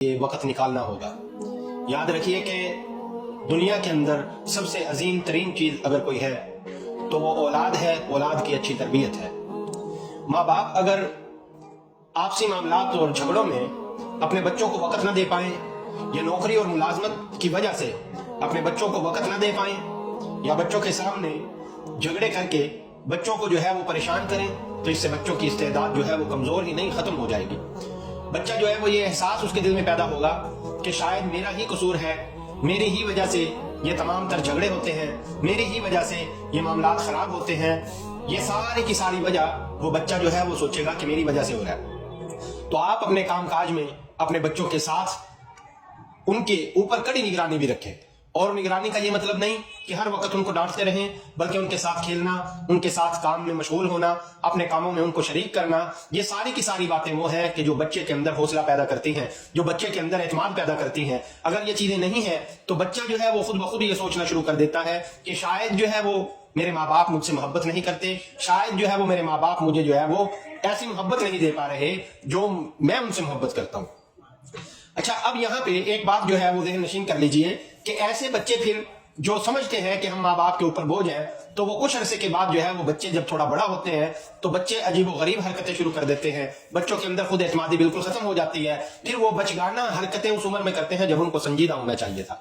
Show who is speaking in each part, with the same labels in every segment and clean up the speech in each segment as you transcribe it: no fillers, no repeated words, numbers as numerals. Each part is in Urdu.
Speaker 1: یہ وقت نکالنا ہوگا۔ یاد رکھیے کہ دنیا کے اندر سب سے عظیم ترین چیز اگر کوئی ہے تو وہ اولاد ہے، اولاد کی اچھی تربیت ہے۔ ماں باپ اگر آپسی معاملات اور جھگڑوں میں اپنے بچوں کو وقت نہ دے پائیں یا نوکری اور ملازمت کی وجہ سے اپنے بچوں کو وقت نہ دے پائیں یا بچوں کے سامنے جھگڑے کر کے بچوں کو جو ہے وہ پریشان کریں تو اس سے بچوں کی استعداد جو ہے وہ کمزور ہی نہیں ختم ہو جائے گی۔ بچہ جو ہے وہ یہ احساس اس کے دل میں پیدا ہوگا کہ شاید میرا ہی قصور ہے، میری ہی وجہ سے یہ تمام تر جھگڑے ہوتے ہیں، میری ہی وجہ سے یہ معاملات خراب ہوتے ہیں، یہ ساری کی ساری وجہ وہ بچہ جو ہے وہ سوچے گا کہ میری وجہ سے ہو رہا ہے۔ تو آپ اپنے کام کاج میں اپنے بچوں کے ساتھ ان کے اوپر کڑی نگرانی بھی رکھیں، اور نگرانی کا یہ مطلب نہیں کہ ہر وقت ان کو ڈانٹتے رہیں، بلکہ ان کے ساتھ کھیلنا، ان کے ساتھ کام میں مشغول ہونا، اپنے کاموں میں ان کو شریک کرنا، یہ ساری کی ساری باتیں وہ ہیں کہ جو بچے کے اندر حوصلہ پیدا کرتی ہیں، جو بچے کے اندر اعتماد پیدا کرتی ہیں۔ اگر یہ چیزیں نہیں ہیں تو بچہ جو ہے وہ خود بخود یہ سوچنا شروع کر دیتا ہے کہ شاید جو ہے وہ میرے ماں باپ مجھ سے محبت نہیں کرتے، شاید جو ہے وہ میرے ماں باپ مجھے جو ہے وہ ایسی محبت نہیں دے پا رہے جو میں ان سے محبت کرتا ہوں۔ اچھا، اب یہاں پہ ایک بات جو ہے وہ ذہن نشین کر لیجئے کہ ایسے بچے پھر جو سمجھتے ہیں کہ ہم ماں باپ کے اوپر بوجھ ہیں، تو وہ کچھ عرصے کے بعد جو ہے وہ بچے جب تھوڑا بڑا ہوتے ہیں تو بچے عجیب و غریب حرکتیں شروع کر دیتے ہیں، بچوں کے اندر خود اعتمادی بالکل ختم ہو جاتی ہے، پھر وہ بچگانہ حرکتیں اس عمر میں کرتے ہیں جب ان کو سنجیدہ ہونا چاہیے تھا۔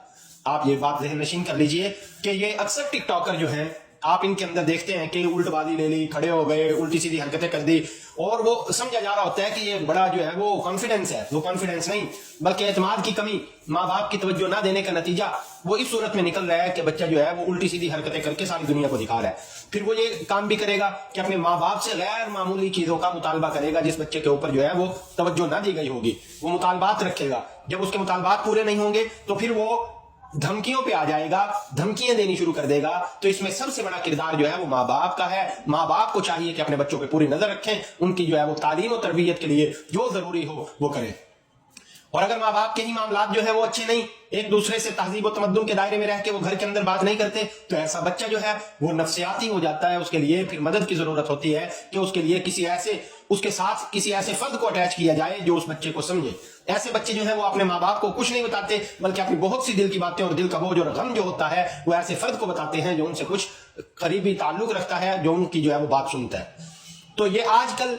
Speaker 1: آپ یہ بات ذہن نشین کر لیجئے کہ یہ اکثر ٹک ٹاکر جو ہیں آپ ان کے اندر دیکھتے ہیں کہ الٹ بازی لے لی، کھڑے ہو گئے، الٹی سیدھی حرکتیں کر دی، اور وہ سمجھا جا رہا ہوتا ہے کہ یہ بڑا جو ہے وہ کانفیڈنس ہے۔ وہ کانفیڈنس نہیں بلکہ اعتماد کی کمی، ماں باپ کی توجہ نہ دینے کا نتیجہ وہ اس صورت میں نکل رہا ہے کہ بچہ جو ہے وہ الٹی سیدھی حرکتیں کر کے ساری دنیا کو دکھا رہا ہے۔ پھر وہ یہ کام بھی کرے گا کہ اپنے ماں باپ سے غیر معمولی چیزوں کا مطالبہ کرے گا جس بچے کے اوپر جو ہے وہ توجہ نہ دی گئی ہوگی، وہ مطالبات رکھے گا۔ جب اس کے مطالبات پورے نہیں ہوں گے تو پھر وہ دھمکیوں پہ آ جائے گا، دھمکیاں دینی شروع کر دے گا۔ تو اس میں سب سے بڑا کردار جو ہے وہ ماں باپ کا ہے۔ ماں باپ کو چاہیے کہ اپنے بچوں پہ پوری نظر رکھیں، ان کی جو ہے وہ تعلیم و تربیت کے لیے جو ضروری ہو وہ کریں۔ اور اگر ماں باپ کے ہی معاملات جو ہے وہ اچھے نہیں، ایک دوسرے سے تہذیب و تمدن کے دائرے میں رہ کے وہ گھر کے اندر بات نہیں کرتے، تو ایسا بچہ جو ہے وہ نفسیاتی ہو جاتا ہے۔ اس کے لیے پھر مدد کی ضرورت ہوتی ہے کہ اس کے لیے اس کے ساتھ کسی ایسے فرد کو اٹیچ کیا جائے جو اس بچے کو سمجھے۔ ایسے بچے جو ہیں وہ اپنے ماں باپ کو کچھ نہیں بتاتے، بلکہ اپنی بہت سی دل کی باتیں اور دل کا بوجھ اور غم جو ہوتا ہے وہ ایسے فرد کو بتاتے ہیں جو ان سے کچھ قریبی تعلق رکھتا ہے، جو ان کی جو ہے وہ بات سنتا ہے۔ تو یہ آج کل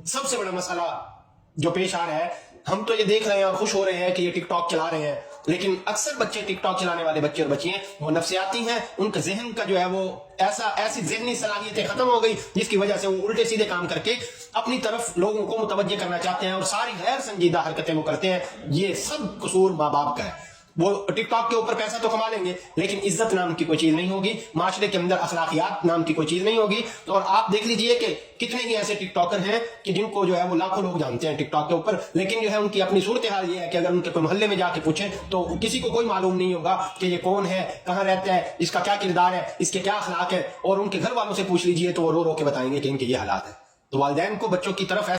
Speaker 1: سب سے بڑا مسئلہ جو پیش آ رہا ہے، ہم تو یہ دیکھ رہے ہیں اور خوش ہو رہے ہیں کہ یہ ٹک ٹاک چلا رہے ہیں، لیکن اکثر بچے ٹک ٹاک چلانے والے بچے اور بچیاں وہ نفسیاتی ہیں۔ ان کا ذہن کا جو ہے وہ ایسی ذہنی صلاحیتیں ختم ہو گئی جس کی وجہ سے وہ الٹے سیدھے کام کر کے اپنی طرف لوگوں کو متوجہ کرنا چاہتے ہیں اور ساری غیر سنجیدہ حرکتیں وہ کرتے ہیں۔ یہ سب قصور ماں باپ کا ہے۔ وہ ٹک ٹاک کے اوپر پیسہ تو کما لیں گے لیکن عزت نام کی کوئی چیز نہیں ہوگی، معاشرے کے اندر اخلاقیات نام کی کوئی چیز نہیں ہوگی۔ اور آپ دیکھ لیجئے کہ کتنے ہی ایسے ٹک ٹاکر ہیں کہ جن کو جو ہے وہ لاکھوں لوگ جانتے ہیں ٹک ٹاک کے اوپر، لیکن جو ہے ان کی اپنی صورتحال یہ ہے کہ اگر ان کے کوئی محلے میں جا کے پوچھیں تو کسی کو کوئی معلوم نہیں ہوگا کہ یہ کون ہے، کہاں رہتا ہے، اس کا کیا کردار ہے، اس کے کیا اخلاق ہے۔ اور ان کے گھر والوں سے پوچھ لیجئے تو وہ رو رو کے بتائیں گے کہ ان کے یہ حالات ہیں۔ تو والدین کو بچوں کی طرف